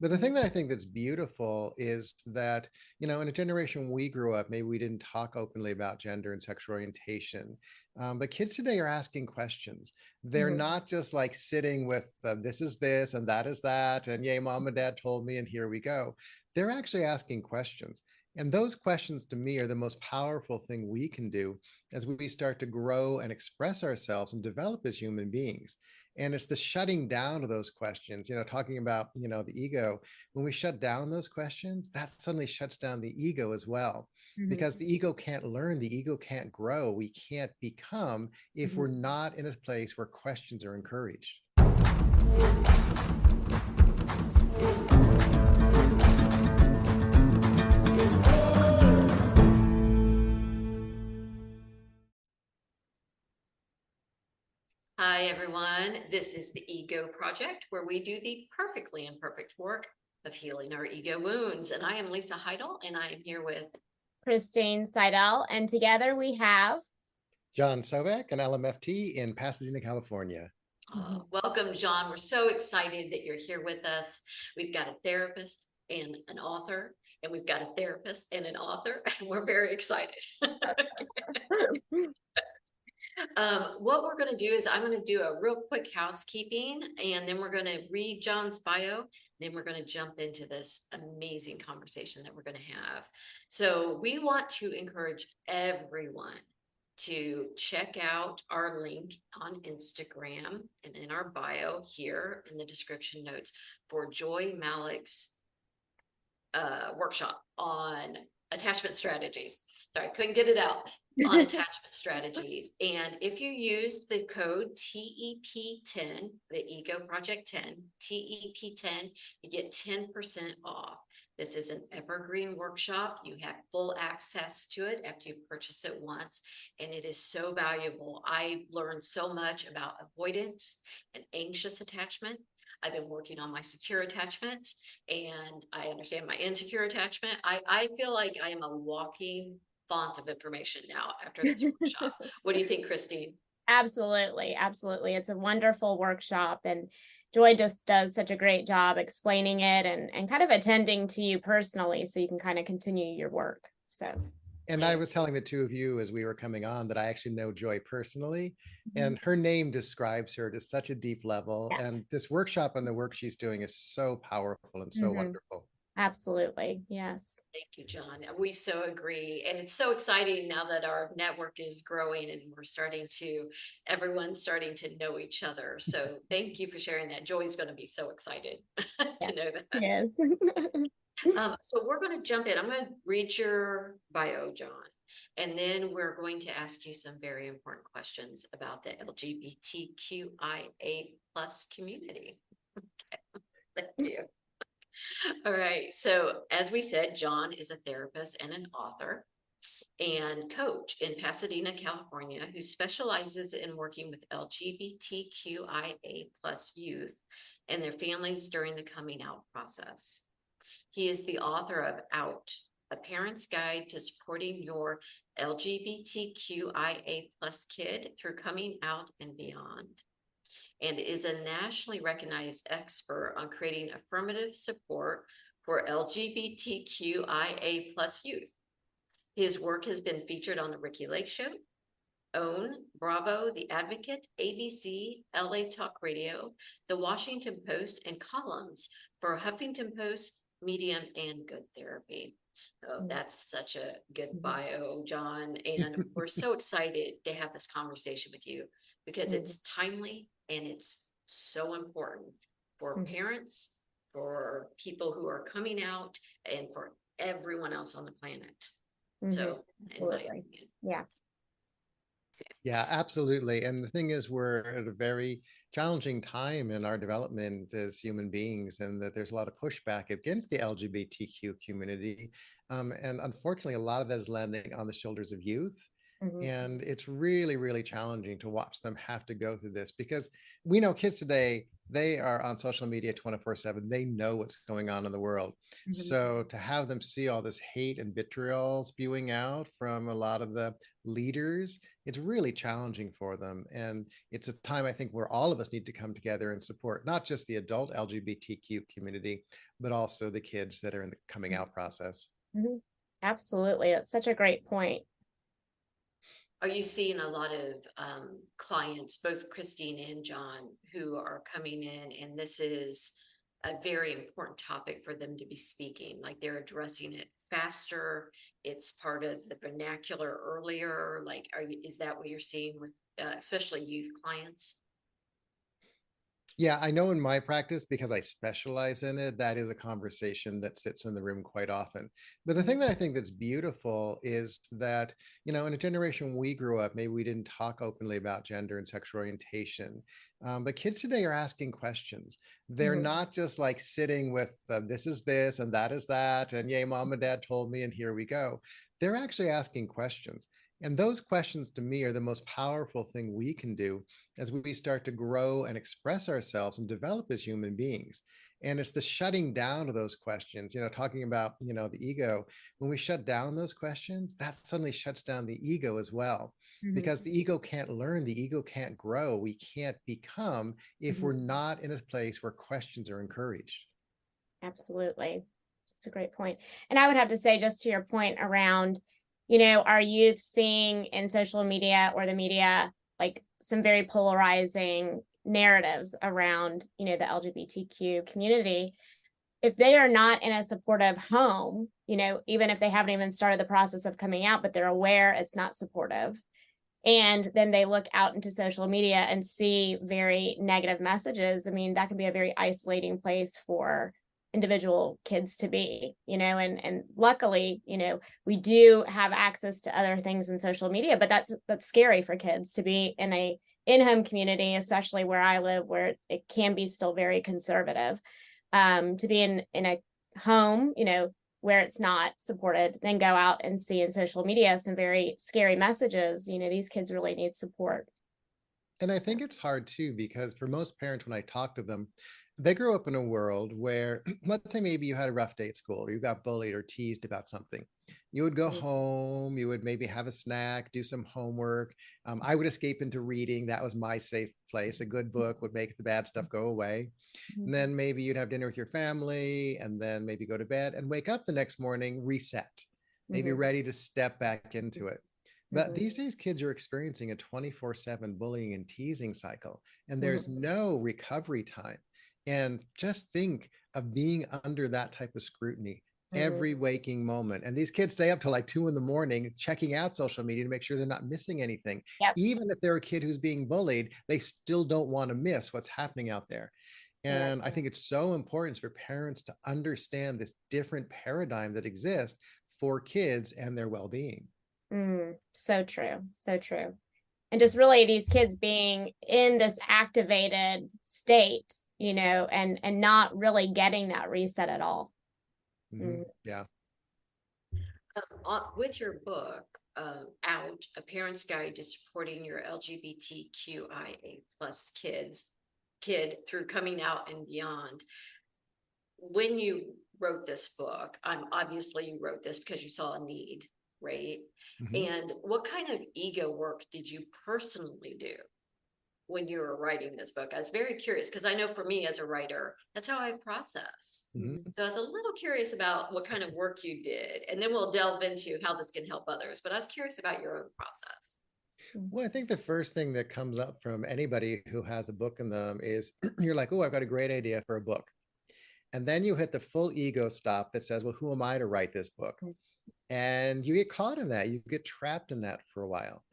But the thing that I think that's beautiful is that, in a generation we grew up, maybe we didn't talk openly about gender and sexual orientation. But kids today are asking questions. They're Mhm. not just like sitting with this is this and that is that, and yay, mom and dad told me, and here we go. They're actually asking questions. And those questions to me are the most powerful thing we can do as we start to grow and express ourselves and develop as human beings. And it's the shutting down of those questions, talking about, the ego. When we shut down those questions, that suddenly shuts down the ego as well, Mhm. because the ego can't learn, the ego can't grow, we can't become if Mhm. we're not in a place where questions are encouraged. Hi, everyone. This is the Ego Project, where we do the perfectly imperfect work of healing our ego wounds. And I am Lisa Heidel, and I am here with Christine Seidel, and together we have. John Sovec, an LMFT in Pasadena, California. Mhm. welcome, John. We're so excited that you're here with us. We've got a therapist and an author, and we've got a therapist and an author, and we're very excited. What we're going to do is I'm going to do a real quick housekeeping, and then we're going to read John's bio. Then we're going to jump into this amazing conversation that we're going to have. So we want to encourage everyone to check out our link on Instagram and in our bio here in the description notes for Joy Malik's workshop on attachment strategies. Sorry, I couldn't get it out on attachment strategies. And if you use the code TEP10, the Ego Project 10, TEP10, you get 10% off. This is an evergreen workshop. You have full access to it after you purchase it once, and it is so valuable. I've learned so much about avoidant and anxious attachment. I've been working on my secure attachment, and I understand my insecure attachment. I feel like I am a walking font of information now after this workshop. What do you think, Christine? Absolutely, absolutely. It's a wonderful workshop, and Joy just does such a great job explaining it and kind of attending to you personally so you can kind of continue your work. So, And I Thank was telling the two of you as we were coming on that I actually know Joy personally, Mhm. and her name describes her to such a deep level. Yes. And this workshop and the work she's doing is so powerful and so Hmm. wonderful. Absolutely. Yes. you, John. We so agree. And it's so exciting now that our network is growing and everyone's starting to know each other. So thank you for sharing that. Joy's going to be so excited Yes. to know that. Yes. So we're going to jump in. I'm going to read your bio, John, and then we're going to ask you some very important questions about the LGBTQIA plus community. Thank you. All right. So as we said, John is a therapist and an author and coach in Pasadena, California, who specializes in working with LGBTQIA plus youth and their families during the coming out process. He is the author of Out, A Parent's Guide to Supporting Your LGBTQIA plus kid through coming out and beyond, and is a nationally recognized expert on creating affirmative support for LGBTQIA plus youth. His work has been featured on The Ricky Lake Show, OWN, Bravo, The Advocate, ABC, LA Talk Radio, The Washington Post, and columns for Huffington Post, Medium, and Good Therapy. Oh, that's such a good bio, John. And we're so excited to have this conversation with you because Mhm. it's timely and it's so important for Mhm. parents, for people who are coming out, and for everyone else on the planet. Mhm. So, in my Absolutely. opinion. Yeah. Yeah, absolutely. And the thing is, we're at a very challenging time in our development as human beings, and that there's a lot of pushback against the LGBTQ community. And unfortunately, a lot of that is landing on the shoulders of youth. Mhm. And it's really, really challenging to watch them have to go through this, because we know kids today, they are on social media 24/7. They know what's going on in the world. Mhm. So to have them see all this hate and vitriol spewing out from a lot of the leaders, it's really challenging for them. And it's a time I think where all of us need to come together and support not just the adult LGBTQ community, but also the kids that are in the coming out process. Mhm. Absolutely. That's such a great point. Are you seeing a lot of clients, both Christine and John, who are coming in, and this is a very important topic for them to be speaking, like they're addressing it faster, it's part of the vernacular earlier, like is that what you're seeing with especially youth clients? Yeah, I know in my practice, because I specialize in it, that is a conversation that sits in the room quite often. But the thing that I think that's beautiful is that, in a generation we grew up, maybe we didn't talk openly about gender and sexual orientation. But kids today are asking questions. They're Mhm. not just like sitting with this is this and that is that, and yay, mom and dad told me, and here we go. They're actually asking questions. And those questions to me are the most powerful thing we can do as we start to grow and express ourselves and develop as human beings. And it's the shutting down of those questions, talking about, the ego. When we shut down those questions, that suddenly shuts down the ego as well, Mhm. because the ego can't learn, the ego can't grow. We can't become if Mhm. we're not in a place where questions are encouraged. Absolutely. That's a great point. And I would have to say, just to your point around, our youth seeing in social media or the media, like some very polarizing narratives around, the LGBTQ community. If they are not in a supportive home, even if they haven't even started the process of coming out, but they're aware it's not supportive, and then they look out into social media and see very negative messages, I mean, that can be a very isolating place for individual kids to be, and luckily, we do have access to other things in social media, but that's scary for kids to be in a in-home community, especially where I live, where it can be still very conservative. To be in a home, where it's not supported, then go out and see in social media some very scary messages. These kids really need support. And I So, think it's hard too, because for most parents, when I talk to them, they grew up in a world where, let's say maybe you had a rough day at school, or you got bullied or teased about something. You would go mhm, home, you would maybe have a snack, do some homework. I would escape into reading. That was my safe place. A good book would make the bad stuff go away. And mhm, then maybe you'd have dinner with your family, and then maybe go to bed and wake up the next morning, reset, maybe mhm, ready to step back into it. But mhm, these days, kids are experiencing a 24/7 bullying and teasing cycle, and there's mhm, no recovery time. And just think of being under that type of scrutiny mhm. every waking moment. And these kids stay up till like 2 in the morning checking out social media to make sure they're not missing anything. Yep. Even if they're a kid who's being bullied, they still don't want to miss what's happening out there. Yeah. And I think it's so important for parents to understand this different paradigm that exists for kids and their well being. So true. So true. And just really these kids being in this activated state, and not really getting that reset at all. Mm, Yeah. With your book, Out, A Parent's Guide to Supporting Your LGBTQIA plus kid through coming out and beyond. When you wrote this book, obviously you wrote this because you saw a need, right? Mhm. And what kind of ego work did you personally do when you were writing this book? I was very curious because I know for me as a writer, that's how I process. Mhm. So I was a little curious about what kind of work you did, and then we'll delve into how this can help others. But I was curious about your own process. mm, Well, I think the first thing that comes up from anybody who has a book in them is you're like, oh, I've got a great idea for a book. And then you hit the full ego stop that says, well, who am I to write this book? mm, And you get caught in that. You get trapped in that for a while.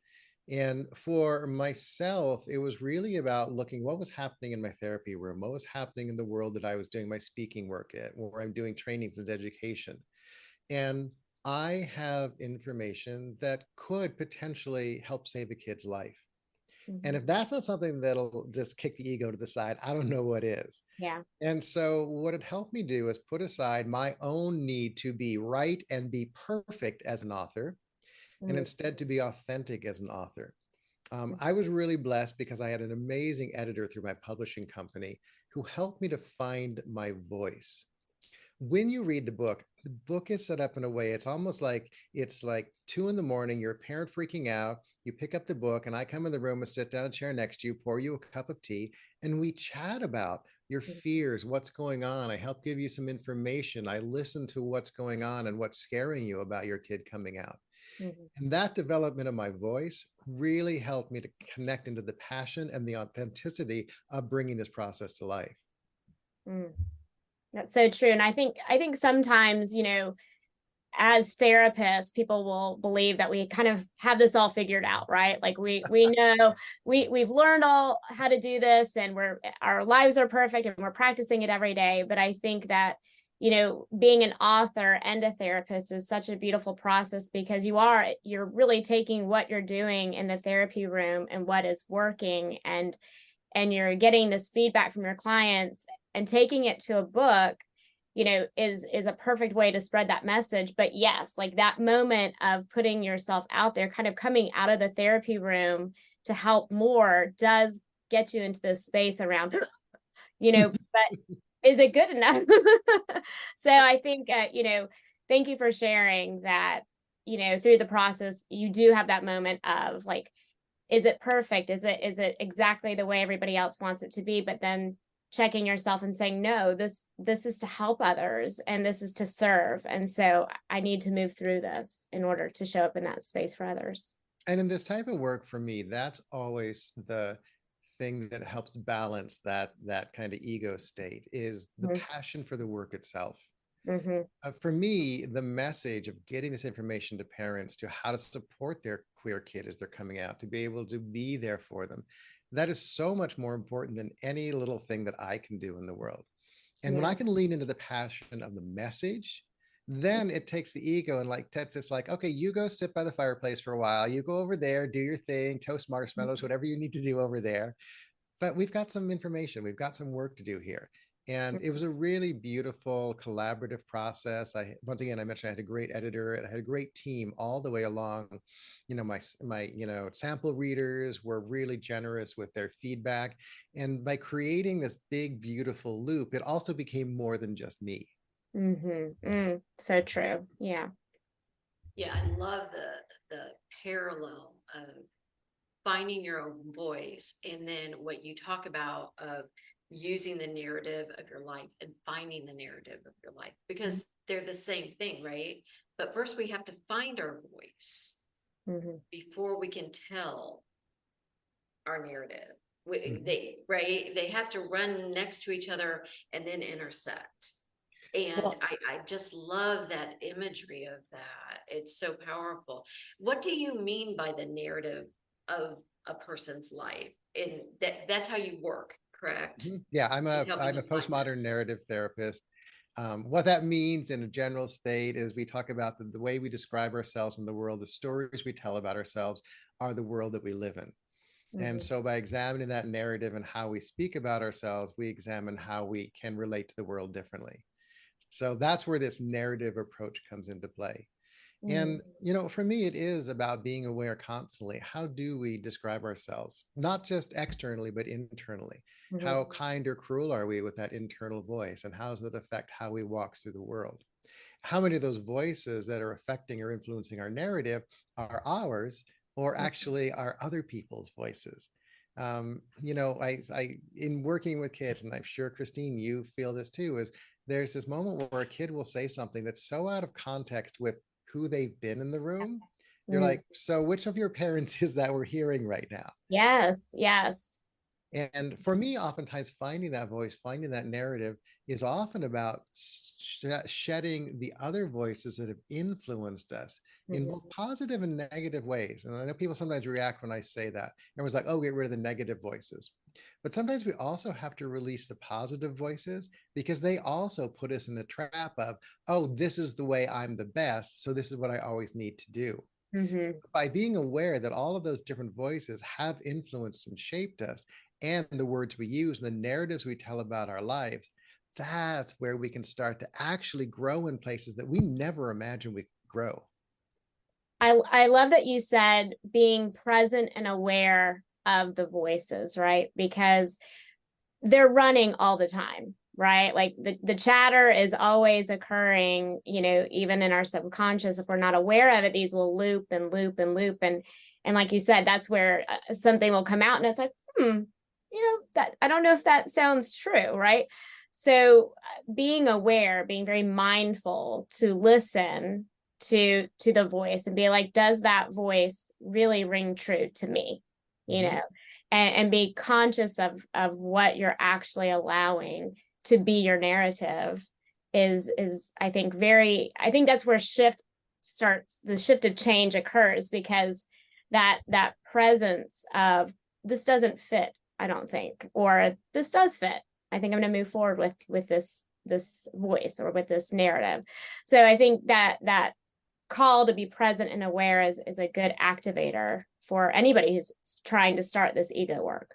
And for myself, it was really about looking what was happening in my therapy room, what was happening in the world that I was doing my speaking work at, where I'm doing trainings and education. And I have information that could potentially help save a kid's life. And mhm. if that's not something that'll just kick the ego to the side, I don't know what is. Yeah. And so, what it helped me do is put aside my own need to be right and be perfect as an author, and Mm, instead to be authentic as an author. mm, I was really blessed because I had an amazing editor through my publishing company who helped me to find my voice. When you read the book, the book is set up in a way, it's like 2 in the morning, you're a parent freaking out. You pick up the book, and I come in the room and sit down in a chair next to you, pour you a cup of tea, and we chat about your fears, what's going on. I help give you some information. I listen to what's going on and what's scaring you about your kid coming out. Mhm. And that development of my voice really helped me to connect into the passion and the authenticity of bringing this process to life. Mm. That's so true. And I think sometimes, as therapists, people will believe that we kind of have this all figured out, right? Like we know we've learned all how to do this, and our lives are perfect and we're practicing it every day. But I think that, being an author and a therapist is such a beautiful process, because you're really taking what you're doing in the therapy room and what is working, and you're getting this feedback from your clients and taking it to a book, is a perfect way to spread that message. But yes, like that moment of putting yourself out there, kind of coming out of the therapy room to help more, does get you into this space around, but is it good enough? So I think, thank you for sharing that, through the process, you do have that moment of like, is it perfect? Is it exactly the way everybody else wants it to be? But then checking yourself and saying, no, this is to help others, and this is to serve. And so I need to move through this in order to show up in that space for others. And in this type of work, for me, that's always the thing that helps balance that kind of ego state, is the Mhm. passion for the work itself. Mhm. For me, the message of getting this information to parents to how to support their queer kid as they're coming out, to be able to be there for them, that is so much more important than any little thing that I can do in the world. And when I Yeah. can lean into the passion of the message, then it takes the ego, and like Ted's, it's like, okay, you go sit by the fireplace for a while. You go over there, do your thing, toast marshmallows, whatever you need to do over there. But we've got some information, we've got some work to do here. And it was a really beautiful collaborative process. Once again, I mentioned I had a great editor, and I had a great team all the way along. My sample readers were really generous with their feedback. And by creating this big, beautiful loop, it also became more than just me. So true. Yeah. Yeah, I love the parallel of finding your own voice, and then what you talk about of using the narrative of your life and finding the narrative of your life, because they're the same thing, right? But first we have to find our voice Mm-hmm. before we can tell our narrative. Mhm. They have to run next to each other and then intersect. And Well, I just love that imagery of that. It's so powerful. What do you mean by the narrative of a person's life? And that's how you work, correct? yeah, Is I'm helping a them find that. postmodern narrative therapist. What that means in a general state is we talk about the way we describe ourselves in the world, the stories we tell about ourselves are the world that we live in. And Mm-hmm. so by examining that narrative and how we speak about ourselves, we examine how we can relate to the world differently. So that's where this narrative approach comes into play. And, for me, it is about being aware constantly. How do we describe ourselves? Not just externally, but internally. Mm-hmm. How kind or cruel are we with that internal voice? And how does that affect how we walk through the world? How many of those voices that are affecting or influencing our narrative are ours, or actually are other people's voices? In working with kids, and I'm sure Christine, you feel this too, is there's this moment where a kid will say something that's so out of context with who they've been in the room. You're Mm-hmm. like, so which of your parents is that we're hearing right now? Yes. Yes. And for me, oftentimes finding that voice, finding that narrative is often about shedding the other voices that have influenced us in Mm-hmm. both positive and negative ways. And I know people sometimes react when I say that. Everyone's like, oh, get rid of the negative voices. But sometimes we also have to release the positive voices, because they also put us in the trap of, oh, this is the way I'm the best, so this is what I always need to do. Mm-hmm. By being aware that all of those different voices have influenced and shaped us, and the words we use and the narratives we tell about our lives, that's where we can start to actually grow in places that we never imagined we could grow. I love that you said being present and aware of the voices, right? Because they're running all the time, right? Like the chatter is always occurring, even in our subconscious. If we're not aware of it, these will loop and loop and loop. And like you said, that's where something will come out and it's like, that I don't know if that sounds true, right? So being aware, being very mindful to listen to the voice and be like, does that voice really ring true to me? And be conscious of what you're actually allowing to be your narrative is I think that's where the shift of change occurs, because that presence of this doesn't fit, I don't think, or this does fit. I think I'm going to move forward with this voice or with this narrative. So I think that call to be present and aware is a good activator for anybody who's trying to start this ego work.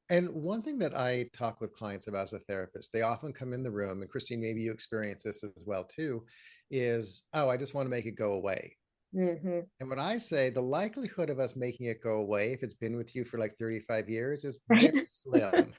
And one thing that I talk with clients about as a therapist, they often come in the room, and Christine, maybe you experience this as well too, is, oh, I just want to make it go away. Mm-hmm. And when I say the likelihood of us making it go away, if it's been with you for like 35 years, is Right. very slim.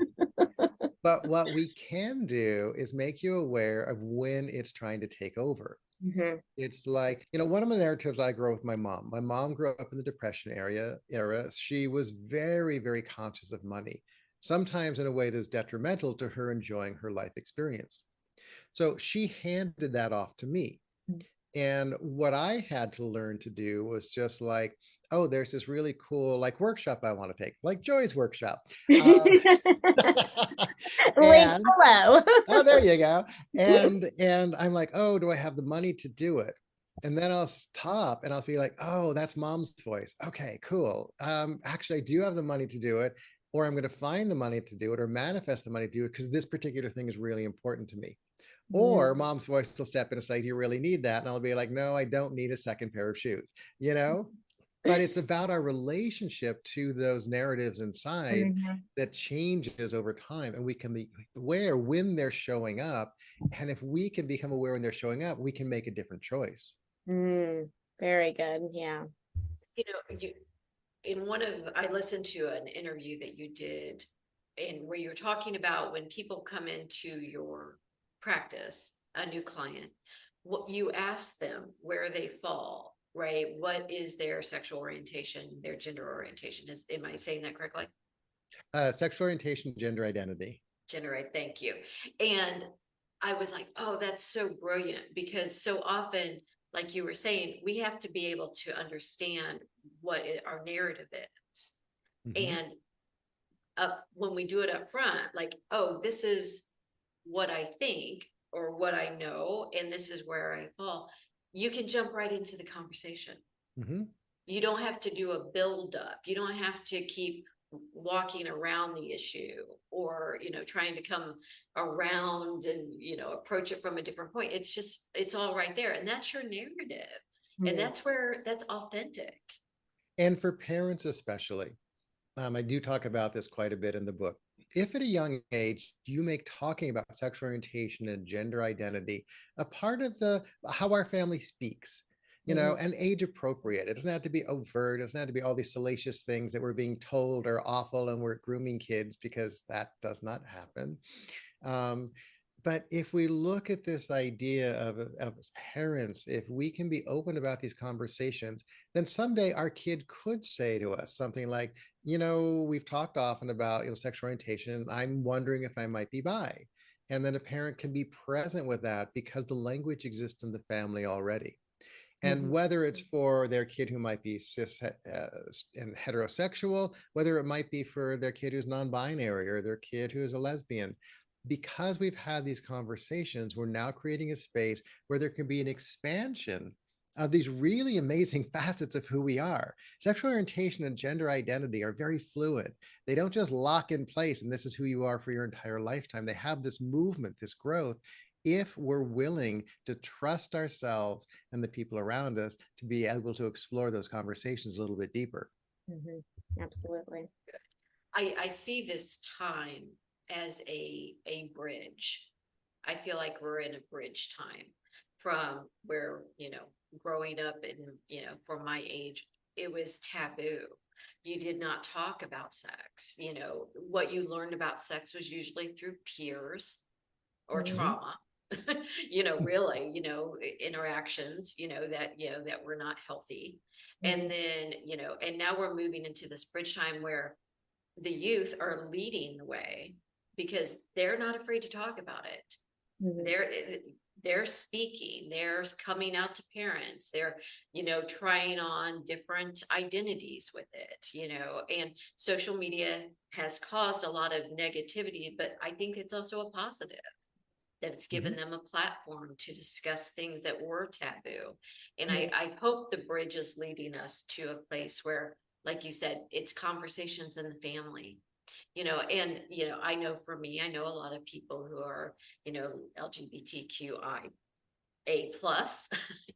But what we can do is make you aware of when it's trying to take over. Mm-hmm. It's like, one of the narratives I grew up with my mom. My mom grew up in the Depression era. She was very, very conscious of money, sometimes in a way that's detrimental to her enjoying her life experience. So she handed that off to me. And what I had to learn to do was just like, oh, there's this really cool like workshop I want to take, like Joy's workshop. Link And below. oh, there you go. And I'm like, oh, do I have the money to do it? And then I'll stop and I'll be like, oh, that's mom's voice. Okay, cool. Actually, I do have the money to do it, or I'm going to find the money to do it or manifest the money to do it because this particular thing is really important to me. Or mom's voice will step in and say, do you really need that? And I'll be like, no, I don't need a second pair of shoes, But it's about our relationship to those narratives inside that changes over time. And we can be aware when they're showing up. And if we can become aware when they're showing up, we can make a different choice. Very good. Yeah. I listened to an interview that you did, and where you're talking about when people come into your practice, a new client, what you ask them where they fall, right? What is their sexual orientation, their gender orientation? Am I saying that correctly? Sexual orientation, gender identity. Thank you. And I was like, oh, that's so brilliant, because so often, like you were saying, we have to be able to understand what our narrative is. And when we do it up front, like, oh, this is what I think or what I know, and this is where I fall, you can jump right into the conversation. You don't have to do a build up. You don't have to keep walking around the issue or, trying to come around and, approach it from a different point. It's all right there. And that's your narrative. And that's authentic. And for parents, especially, I do talk about this quite a bit in the book. If at a young age you make talking about sexual orientation and gender identity a part of how our family speaks, and age appropriate. It doesn't have to be overt. It doesn't have to be all these salacious things that we're being told are awful and we're grooming kids, because that does not happen. But if we look at this idea of as parents, if we can be open about these conversations, then someday our kid could say to us something like, we've talked often about, sexual orientation, and I'm wondering if I might be bi. And then a parent can be present with that because the language exists in the family already. And whether it's for their kid who might be cis and heterosexual, whether it might be for their kid who's non-binary or their kid who is a lesbian, because we've had these conversations, we're now creating a space where there can be an expansion of these really amazing facets of who we are. Sexual orientation and gender identity are very fluid. They don't just lock in place and this is who you are for your entire lifetime. They have this movement, this growth, if we're willing to trust ourselves and the people around us to be able to explore those conversations a little bit deeper. Absolutely. I see this time as a bridge. I feel like we're in a bridge time from where, growing up and, for my age, it was taboo. You did not talk about sex. What you learned about sex was usually through peers, or Mhm. trauma, really, interactions, that were not healthy. And then, and now we're moving into this bridge time where the youth are leading the way because they're not afraid to talk about it. Mhm. They're speaking, they're coming out to parents, they're trying on different identities with it, and social media has caused a lot of negativity, but I think it's also a positive that it's given them a platform to discuss things that were taboo. And I hope the bridge is leading us to a place where, like you said, it's conversations in the family, and I know for me, I know a lot of people who are LGBTQIA plus,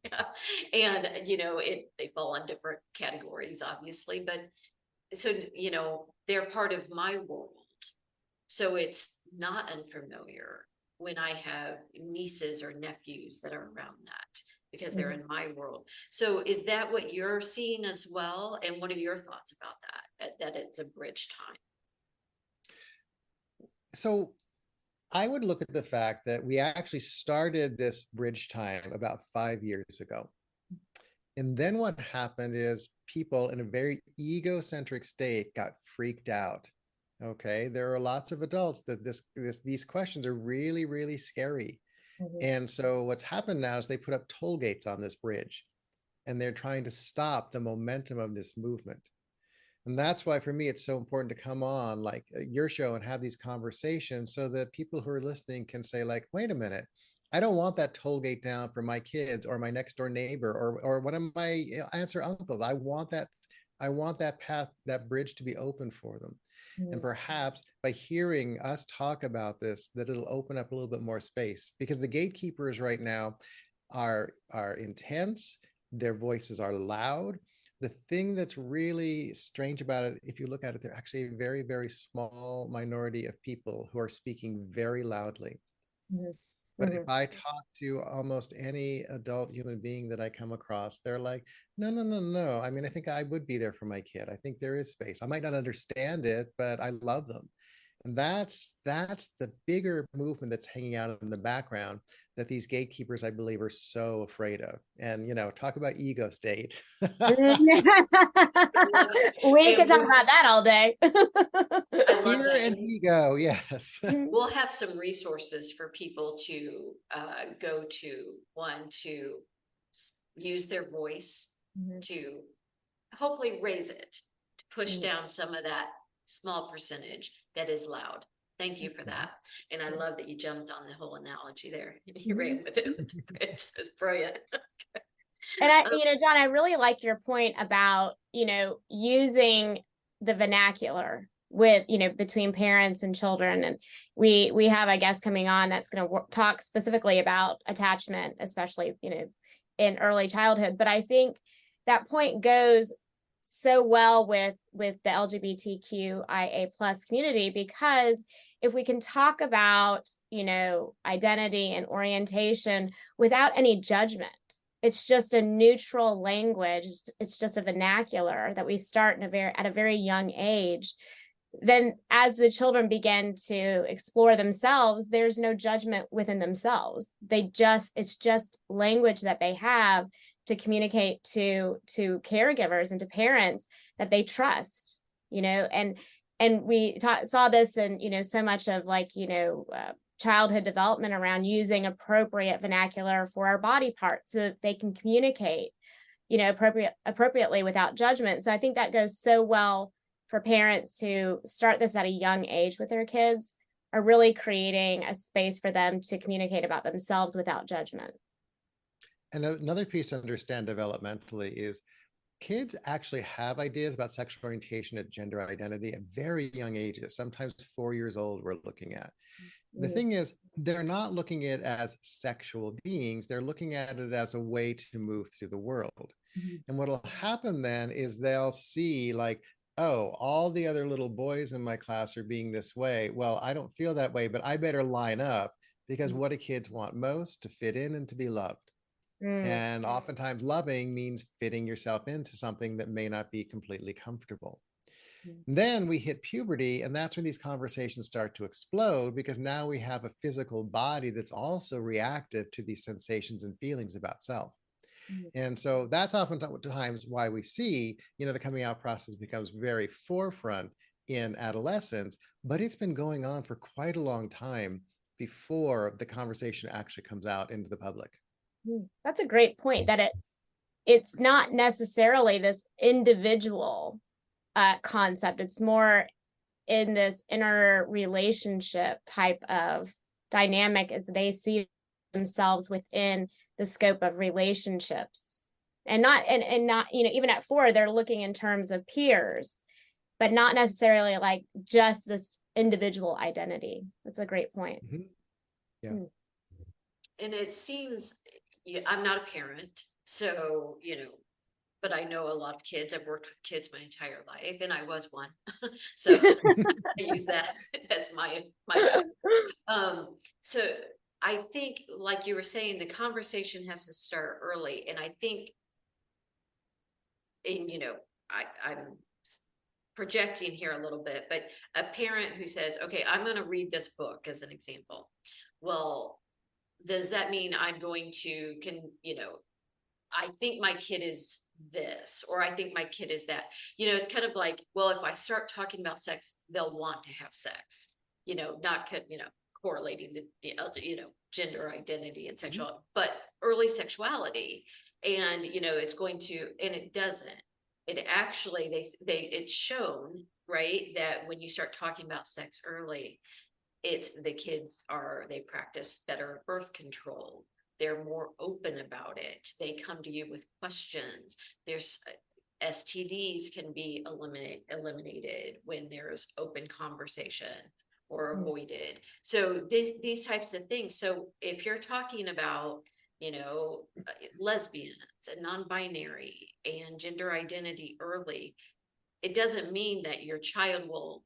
yeah. And they fall on different categories, obviously, but so they're part of my world, so it's not unfamiliar when I have nieces or nephews that are around that because they're in my world. So is that what you're seeing as well? And what are your thoughts about that it's a bridge time? So I would look at the fact that we actually started this bridge time about 5 years ago. And then what happened is people in a very egocentric state got freaked out. Okay, there are lots of adults that these questions are really, really scary. Mhm. And so what's happened now is they put up toll gates on this bridge and they're trying to stop the momentum of this movement. And that's why for me, it's so important to come on like your show and have these conversations so that people who are listening can say like, wait a minute, I don't want that toll gate down for my kids or my next door neighbor or one of my aunts or uncles. I want that path, that bridge to be open for them. And Mhm. perhaps by hearing us talk about this, that it'll open up a little bit more space because the gatekeepers right now are intense, their voices are loud. The thing that's really strange about it, if you look at it, they're actually a very, very small minority of people who are speaking very loudly. Mhm. But if Mhm. I talk to almost any adult human being that I come across, they're like, no, no, no, no. I mean, I think I would be there for my kid. I think there is space. I might not understand it, but I love them. And that's the bigger movement that's hanging out in the background that these gatekeepers, I believe, are so afraid of. And talk about ego state. I love it. We could And talk about that all day. I love Fear that. and And ego, yes. we'll have some resources for people to go to, one, to use their voice Mhm. to hopefully raise it, to push Mhm. down some of that small percentage that is loud. Thank you for that. And I love that you jumped on the whole analogy there. You ran with it with the bridge. That's brilliant. And John, I really like your point about, using the vernacular with, between parents and children. And we have a guest coming on that's going to talk specifically about attachment, especially, in early childhood. But I think that point goes so well with the LGBTQIA plus community, because if we can talk about, identity and orientation without any judgment, it's just a neutral language, it's just a vernacular that we start at a very young age, then as the children begin to explore themselves, there's no judgment within themselves. It's just language that they have to communicate to caregivers and to parents that they trust, and we saw this in, so much of like, childhood development around using appropriate vernacular for our body parts so that they can communicate, appropriately without judgment. So I think that goes so well for parents who start this at a young age with their kids, are really creating a space for them to communicate about themselves without judgment. And another piece to understand developmentally is kids actually have ideas about sexual orientation and gender identity at very young ages, sometimes 4 years old, we're looking at. The thing is, they're not looking at it as sexual beings, they're looking at it as a way to move through the world. And what'll happen then is they'll see like, oh, all the other little boys in my class are being this way. Well, I don't feel that way, but I better line up because what do kids want most? To fit in and to be loved. Mm. And oftentimes loving means fitting yourself into something that may not be completely comfortable. Then we hit puberty, and that's when these conversations start to explode, because now we have a physical body that's also reactive to these sensations and feelings about self. Mhm. And so that's oftentimes why we see, the coming out process becomes very forefront in adolescence, but it's been going on for quite a long time before the conversation actually comes out into the public. That's a great point, that it's not necessarily this individual concept. It's more in this inner relationship type of dynamic as they see themselves within the scope of relationships. And not, even at 4, they're looking in terms of peers, but not necessarily like just this individual identity. That's a great point. Mhm. Yeah. Mm. And it seems, I'm not a parent, so, but I know a lot of kids. I've worked with kids my entire life, and I was one. So I use that as my so I think, like you were saying, the conversation has to start early. And I think, and I'm projecting here a little bit, but a parent who says, okay, I'm going to read this book as an example. Well, does that mean I'm going to, I think my kid is this, or I think my kid is that? It's kind of like, well, if I start talking about sex, they'll want to have sex, not, correlating the, gender identity and sexual, but early sexuality. And, it's going to, and it doesn't. It actually, it's shown, right, that when you start talking about sex early, the kids they practice better birth control. They're more open about it. They come to you with questions. There's STDs can be eliminated when there's open conversation or avoided. So these types of things. So if you're talking about, lesbians and non-binary and gender identity early, it doesn't mean that your child will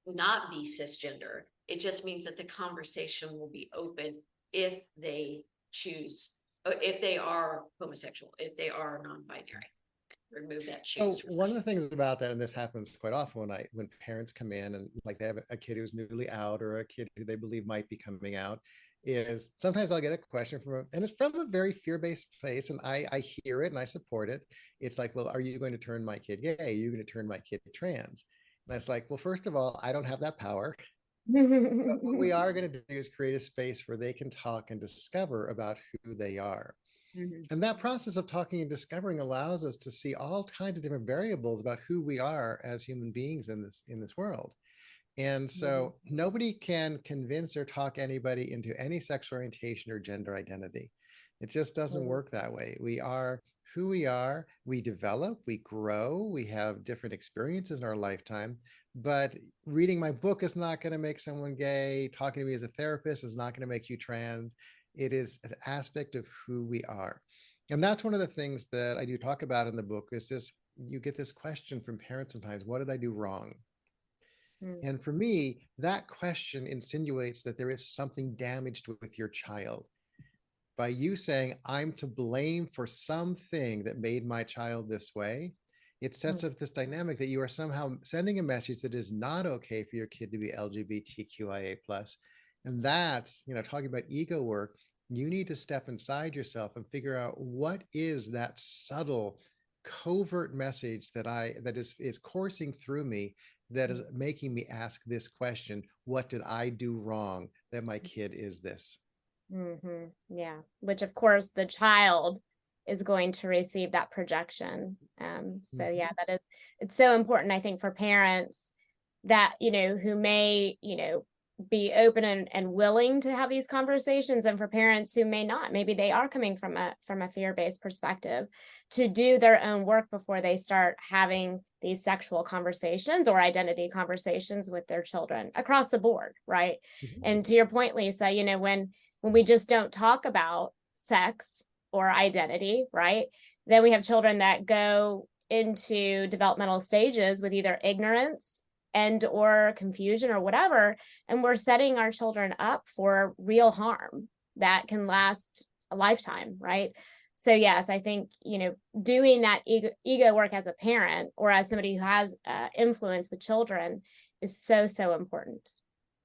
not be cisgender. It just means that the conversation will be open if they choose, if they are homosexual, if they are non-binary. Remove that choose. So one of the things about that, and this happens quite often when parents come in and like they have a kid who's newly out or a kid who they believe might be coming out, is sometimes I'll get a question and it's from a very fear-based place, and I hear it and I support it. It's like, well, are you going to turn my kid gay? Are you going to turn my kid trans? And it's like, well, first of all, I don't have that power. But what we are going to do is create a space where they can talk and discover about who they are. And that process of talking and discovering allows us to see all kinds of different variables about who we are as human beings in this world. And so nobody can convince or talk anybody into any sexual orientation or gender identity. It just doesn't work that way. We are who we are. We develop, we grow, we have different experiences in our lifetime. But reading my book is not going to make someone gay. Talking to me as a therapist is not going to make you trans. It is an aspect of who we are. And that's one of the things that I do talk about in the book is this, you get this question from parents sometimes, what did I do wrong? And for me, that question insinuates that there is something damaged with your child. By you saying, I'm to blame for something that made my child this way, it sets up this dynamic that you are somehow sending a message that is not okay for your kid to be LGBTQIA+. And that's, talking about ego work, you need to step inside yourself and figure out what is that subtle, covert message that is coursing through me, that is making me ask this question: what did I do wrong that my kid is this? Yeah, which of course the child is going to receive that projection. So yeah, it's so important, I think, for parents that, who may, be open and willing to have these conversations, and for parents who may not, maybe they are coming from a fear-based perspective, to do their own work before they start having these sexual conversations or identity conversations with their children across the board, right? And to your point, Lisa, when we just don't talk about sex or identity, right, then we have children that go into developmental stages with either ignorance and or confusion or whatever, and we're setting our children up for real harm that can last a lifetime, right? So yes, I think, doing that ego work as a parent or as somebody who has influence with children is so, so important.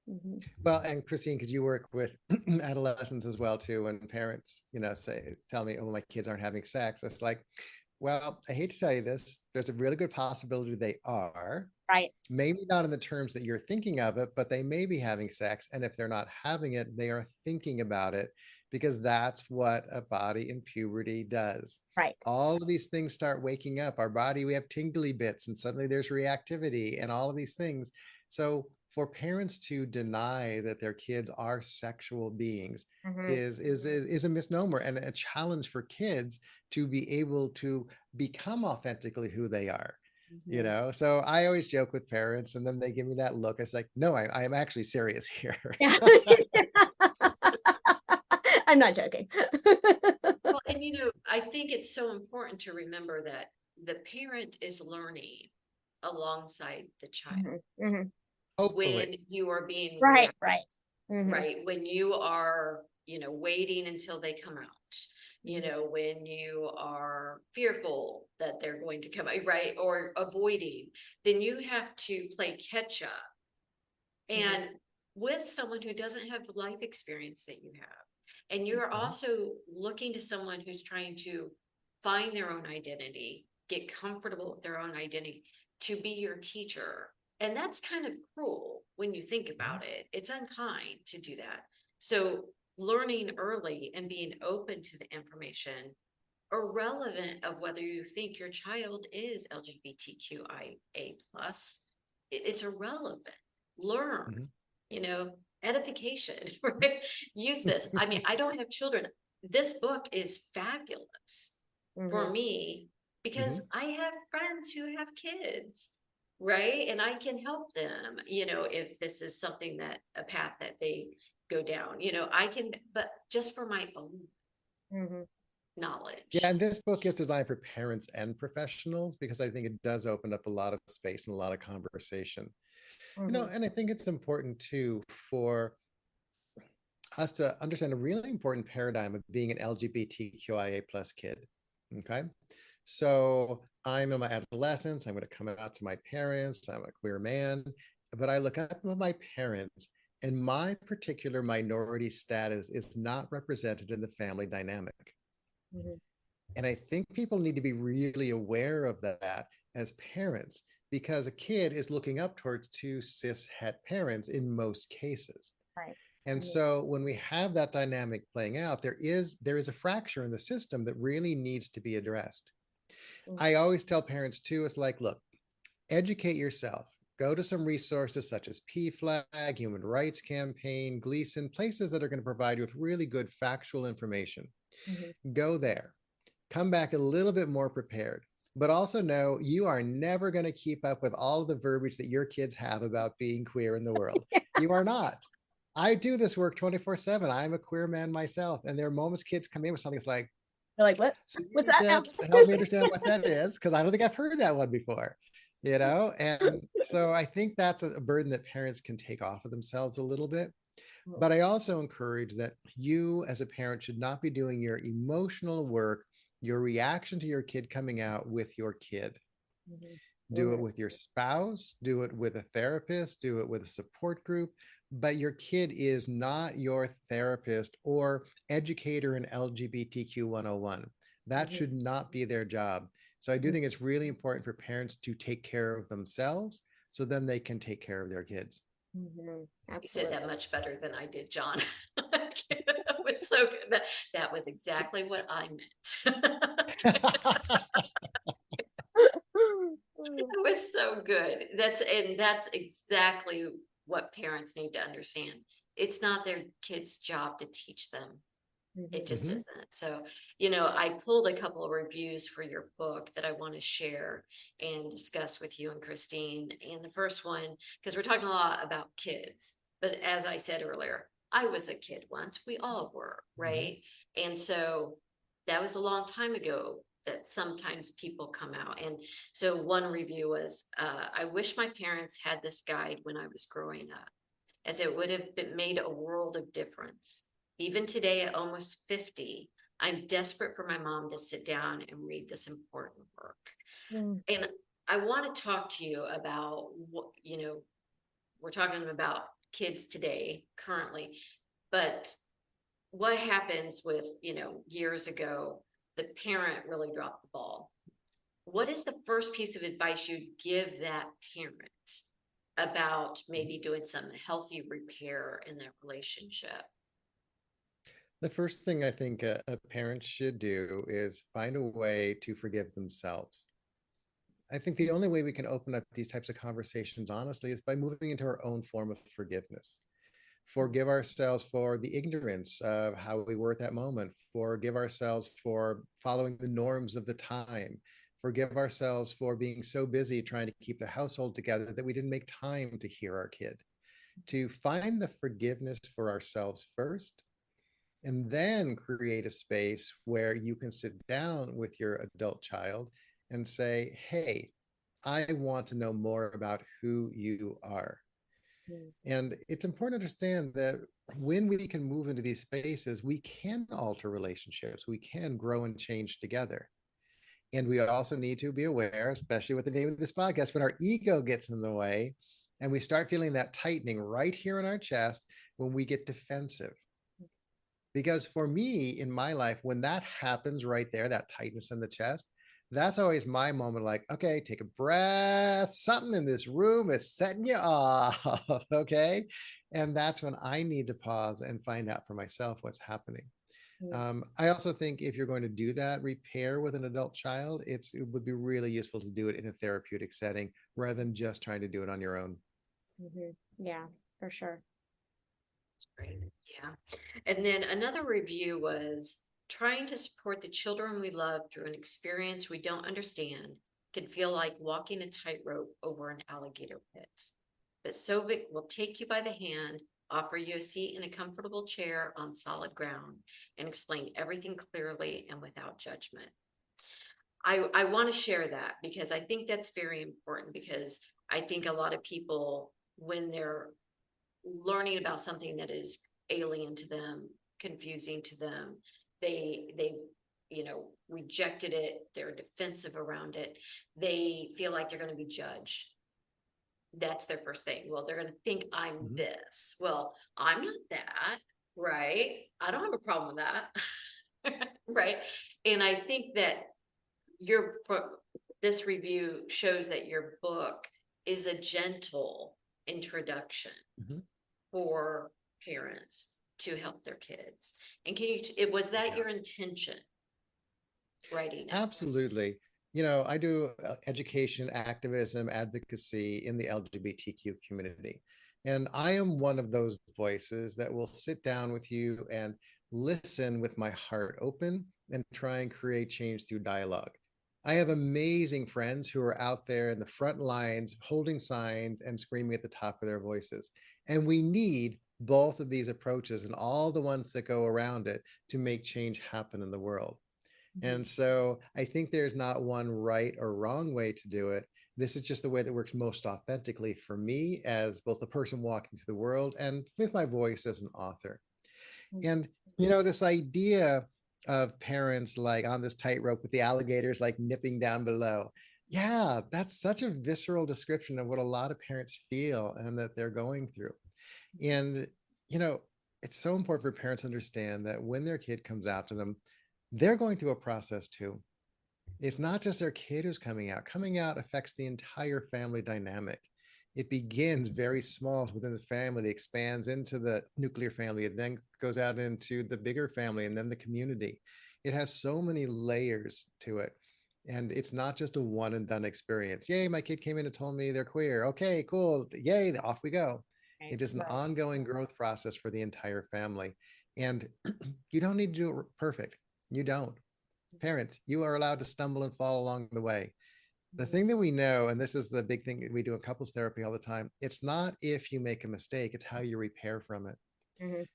Mhm. Well, and Christine, because you work with adolescents as well too, and parents, tell me, oh, my kids aren't having sex. It's like, well, I hate to tell you this, there's a really good possibility they are. Right. Maybe not in the terms that you're thinking of it, but they may be having sex. And if they're not having it, they are thinking about it, because that's what a body in puberty does. Right. All of these things start waking up. Our body, we have tingly bits, and suddenly there's reactivity and all of these things. So for parents to deny that their kids are sexual beings Mhm. is a misnomer and a challenge for kids to be able to become authentically who they are. Mhm. So I always joke with parents, and then they give me that look. It's like, no, I'm actually serious here. Yeah. I'm not joking. Well, and I think it's so important to remember that the parent is learning alongside the child. Mhm. Mhm. Hopefully. When you are being Right. reactive, Right. Mhm. right? When you are, waiting until they come out, Mhm. when you are fearful that they're going to come out, right? Or avoiding, then you have to play catch up. Mhm. And with someone who doesn't have the life experience that you have, and you're Mhm. also looking to someone who's trying to find their own identity, get comfortable with their own identity, to be your teacher. And that's kind of cruel when you think about it. It's unkind to do that. So learning early and being open to the information, irrelevant of whether you think your child is LGBTQIA plus, it's irrelevant. Learn, Mhm. edification, right? Use this. I mean, I don't have children. This book is fabulous for Mhm. me because Mhm. I have friends who have kids, right? And I can help them, if this is something that a path that they go down, I can, but just for my own Mhm. Yeah, knowledge. and this book is designed for parents and professionals, because I think it does open up a lot of space and a lot of conversation. Mhm. And I think it's important too for us to understand a really important paradigm of being an LGBTQIA plus kid. Okay. So I'm in my adolescence. I'm going to come out to my parents. I'm a queer man, but I look up at my parents, and my particular minority status is not represented in the family dynamic. Mhm. And I think people need to be really aware of that as parents, because a kid is looking up towards two cis het parents in most cases. Right. And Mhm. so when we have that dynamic playing out, there is a fracture in the system that really needs to be addressed. Mhm. I always tell parents too, it's like, look, educate yourself. Go to some resources such as PFLAG, Human Rights Campaign, Gleason, places that are going to provide you with really good factual information. Mhm. Go there. Come back a little bit more prepared, but also know you are never going to keep up with all of the verbiage that your kids have about being queer in the world. You are not. I do this work 24/7. I'm a queer man myself. And there are moments kids come in with something that's like, You're like, what? so you What's need that now? to help me understand what that is, because I don't think I've heard that one before. And so I think that's a burden that parents can take off of themselves a little bit. Mhm. But I also encourage that you as a parent should not be doing your emotional work, your reaction to your kid coming out, with your kid. Mhm. Do it Mhm. with your spouse, do it with a therapist, do it with a support group. But your kid is not your therapist or educator in LGBTQ 101. That Mhm. should not be their job. So I do Mhm. think it's really important for parents to take care of themselves, so then they can take care of their kids. Mhm. You said that Absolutely. much better than I did, John. That was so good. That was exactly what I meant. It was so good. That's exactly what parents need to understand. It's not their kids' job to teach them. It Mhm. just Mhm. isn't. So, I pulled a couple of reviews for your book that I want to share and discuss with you and Christine. And the first one, because we're talking a lot about kids, but as I said earlier, I was a kid once. We all were, Mhm. right? And so that was a long time ago that sometimes people come out. And so one review was, I wish my parents had this guide when I was growing up, as it would have made a world of difference. Even today, at almost 50, I'm desperate for my mom to sit down and read this important work. Mm. And I want to talk to you about what, we're talking about kids today currently, but what happens with, years ago, the parent really dropped the ball. What is the first piece of advice you'd give that parent about maybe doing some healthy repair in their relationship? The first thing I think a parent should do is find a way to forgive themselves. I think the only way we can open up these types of conversations honestly is by moving into our own form of forgiveness. Forgive ourselves for the ignorance of how we were at that moment. Forgive ourselves for following the norms of the time. Forgive ourselves for being so busy trying to keep the household together that we didn't make time to hear our kid. To find the forgiveness for ourselves first, and then create a space where you can sit down with your adult child and say, hey, I want to know more about who you are. Mm. And it's important to understand that when we can move into these spaces, we can alter relationships, we can grow and change together. And we also need to be aware, especially with the name of this podcast, when our ego gets in the way and we start feeling that tightening right here in our chest when we get defensive. Because for me in my life, when that happens right there, that tightness in the chest, that's always my moment like, okay, take a breath. Something in this room is setting you off. Okay. And that's when I need to pause and find out for myself what's happening. Mm. I also think if you're going to do that repair with an adult child, it would be really useful to do it in a therapeutic setting rather than just trying to do it on your own. Mhm. Yeah, for sure. Great. Yeah. And then another review was trying to support the children we love through an experience we don't understand can feel like walking a tightrope over an alligator pit. But Sovec will take you by the hand, offer you a seat in a comfortable chair on solid ground, and explain everything clearly and without judgment. I want to share that because I think that's very important, because I think a lot of people, when they're learning about something that is alien to them, confusing to them, they've rejected it, they're defensive around it, they feel like they're going to be judged. That's their first thing. Well, they're going to think I'm Mhm. this. Well, I'm not that, right? I don't have a problem with that. Right. And I think that this review shows that your book is a gentle introduction Mhm. for parents to help their kids. And was that Yeah. your intention writing it? Absolutely. I do education, activism, advocacy in the LGBTQ community. And I am one of those voices that will sit down with you and listen with my heart open and try and create change through dialogue. I have amazing friends who are out there in the front lines holding signs and screaming at the top of their voices. And we need both of these approaches and all the ones that go around it to make change happen in the world. Mhm. And so I think there's not one right or wrong way to do it. This is just the way that works most authentically for me as both a person walking through the world and with my voice as an author. Mm. And, this idea of parents like on this tightrope with the alligators like nipping down below. Yeah, that's such a visceral description of what a lot of parents feel and that they're going through. And, you know, it's so important for parents to understand that when their kid comes out to them, they're going through a process too. It's not just their kid who's coming out. Coming out affects the entire family dynamic. It begins very small within the family, expands into the nuclear family, it then goes out into the bigger family and then the community. It has so many layers to it. And it's not just a one and done experience. Yay, my kid came in and told me they're queer. Okay, cool. Yay, off we go. Right. It is an Right. ongoing growth process for the entire family. And you don't need to do it perfect. You don't. Parents, you are allowed to stumble and fall along the way. The Mhm. thing that we know, and this is the big thing that we do in couples therapy all the time, it's not if you make a mistake, it's how you repair from it. Mhm.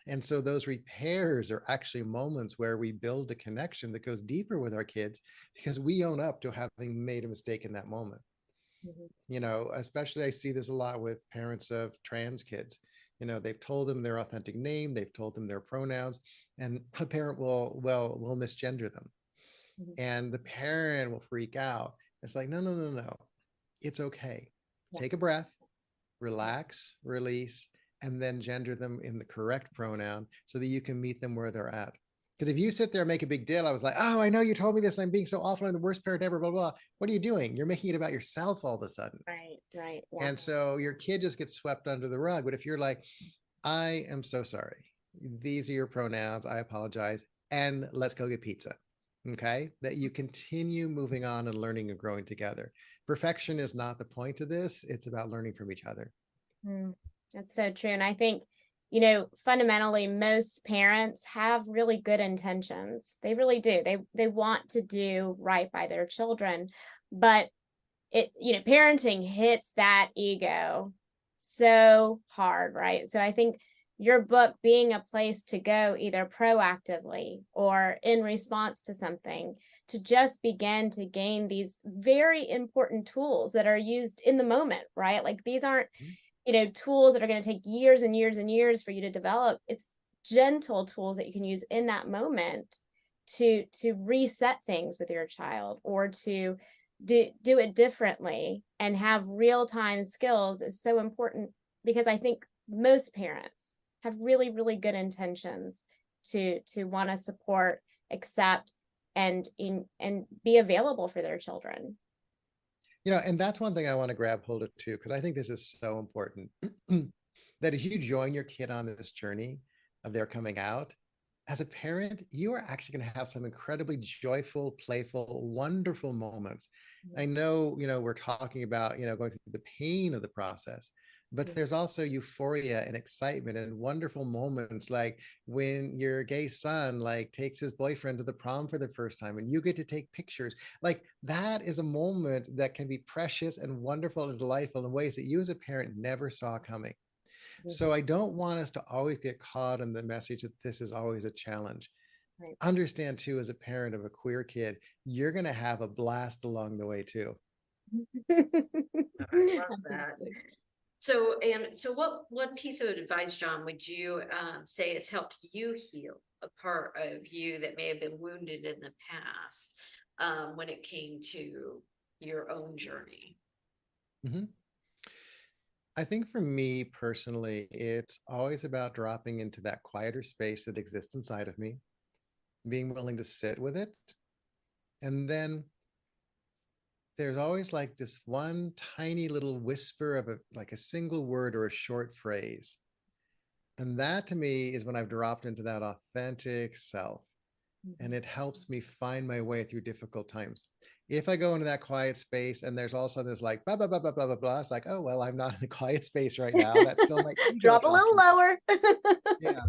And so those repairs are actually moments where we build a connection that goes deeper with our kids because we own up to having made a mistake in that moment. Mhm. Especially I see this a lot with parents of trans kids. They've told them their authentic name, they've told them their pronouns, and a parent will misgender them. Mhm. And the parent will freak out. It's like, no, no, no, no. It's okay. Yeah. Take a breath, relax, release, and then gender them in the correct pronoun so that you can meet them where they're at. Because if you sit there and make a big deal, I was like, oh, I know you told me this, and I'm being so awful, I'm the worst parent ever, blah, blah. What are you doing? You're making it about yourself all of a sudden. Right, right. Yeah. And so your kid just gets swept under the rug. But if you're like, I am so sorry, these are your pronouns, I apologize, and let's go get pizza. Okay, that you continue moving on and learning and growing together. Perfection is not the point of this. It's about learning from each other. That's so true. And I think, fundamentally, most parents have really good intentions. They really do. They want to do right by their children, but parenting hits that ego so hard, right? So I think your book being a place to go either proactively or in response to something, to just begin to gain these very important tools that are used in the moment, right? Like these aren't, tools that are going to take years and years and years for you to develop. It's gentle tools that you can use in that moment to reset things with your child, or to do it differently and have real-time skills is so important, because I think most parents have really, really good intentions to want to support, accept, and be available for their children. And that's one thing I want to grab hold of too, because I think this is so important. That if you join your kid on this journey of their coming out, as a parent, you are actually going to have some incredibly joyful, playful, wonderful moments. I know, we're talking about, going through the pain of the process, but there's also euphoria and excitement and wonderful moments, like when your gay son takes his boyfriend to the prom for the first time and you get to take pictures. Like that is a moment that can be precious and wonderful and delightful in ways that you as a parent never saw coming. So I don't want us to always get caught in the message that this is always a challenge. Right. Understand too, as a parent of a queer kid, you're going to have a blast along the way too. I love that. So what piece of advice, John, would you say has helped you heal a part of you that may have been wounded in the past when it came to your own journey? Mm-hmm. I think for me personally, it's always about dropping into that quieter space that exists inside of me, being willing to sit with it. And then there's always this one tiny little whisper of a single word or a short phrase. And that to me is when I've dropped into that authentic self. And it helps me find my way through difficult times. If I go into that quiet space and there's also this blah, blah, blah, blah, blah, blah, blah, it's like, oh, well, I'm not in a quiet space right now. That's still my ego Drop a little talking. lower. Yeah.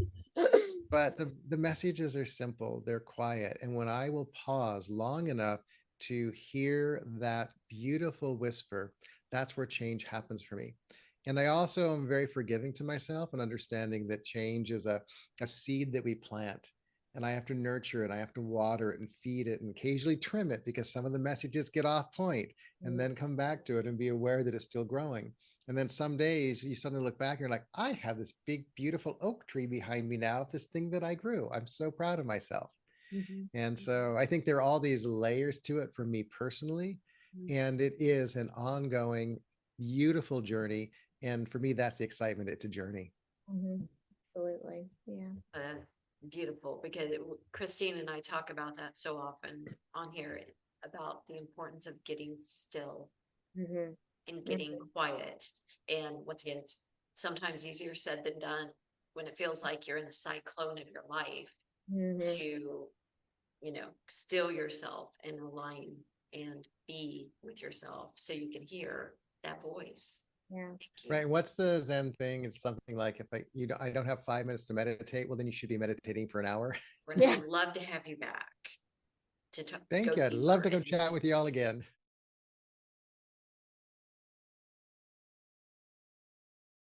But the messages are simple, they're quiet. And when I will pause long enough to hear that beautiful whisper, that's where change happens for me. And I also am very forgiving to myself and understanding that change is a seed that we plant. And I have to nurture it, I have to water it and feed it and occasionally trim it because some of the messages get off point, and then come back to it and be aware that it's still growing. And then some days you suddenly look back and you're like, I have this big, beautiful oak tree behind me now, this thing that I grew. I'm so proud of myself. And so I think there are all these layers to it for me personally. And it is an ongoing, beautiful journey. And for me, that's the excitement. It's a journey. Absolutely. Yeah. Beautiful, because Christine and I talk about that so often on here, about the importance of getting still and getting quiet. And once again, it's sometimes easier said than done when it feels like you're in the cyclone of your life to, still yourself and align and be with yourself so you can hear that voice. Yeah. Right. What's the Zen thing? It's something like, if I don't have 5 minutes to meditate, well, then you should be meditating for an hour. Brenda, I'd love to have you back to talk. Thank you. I'd love to go chat with you all again.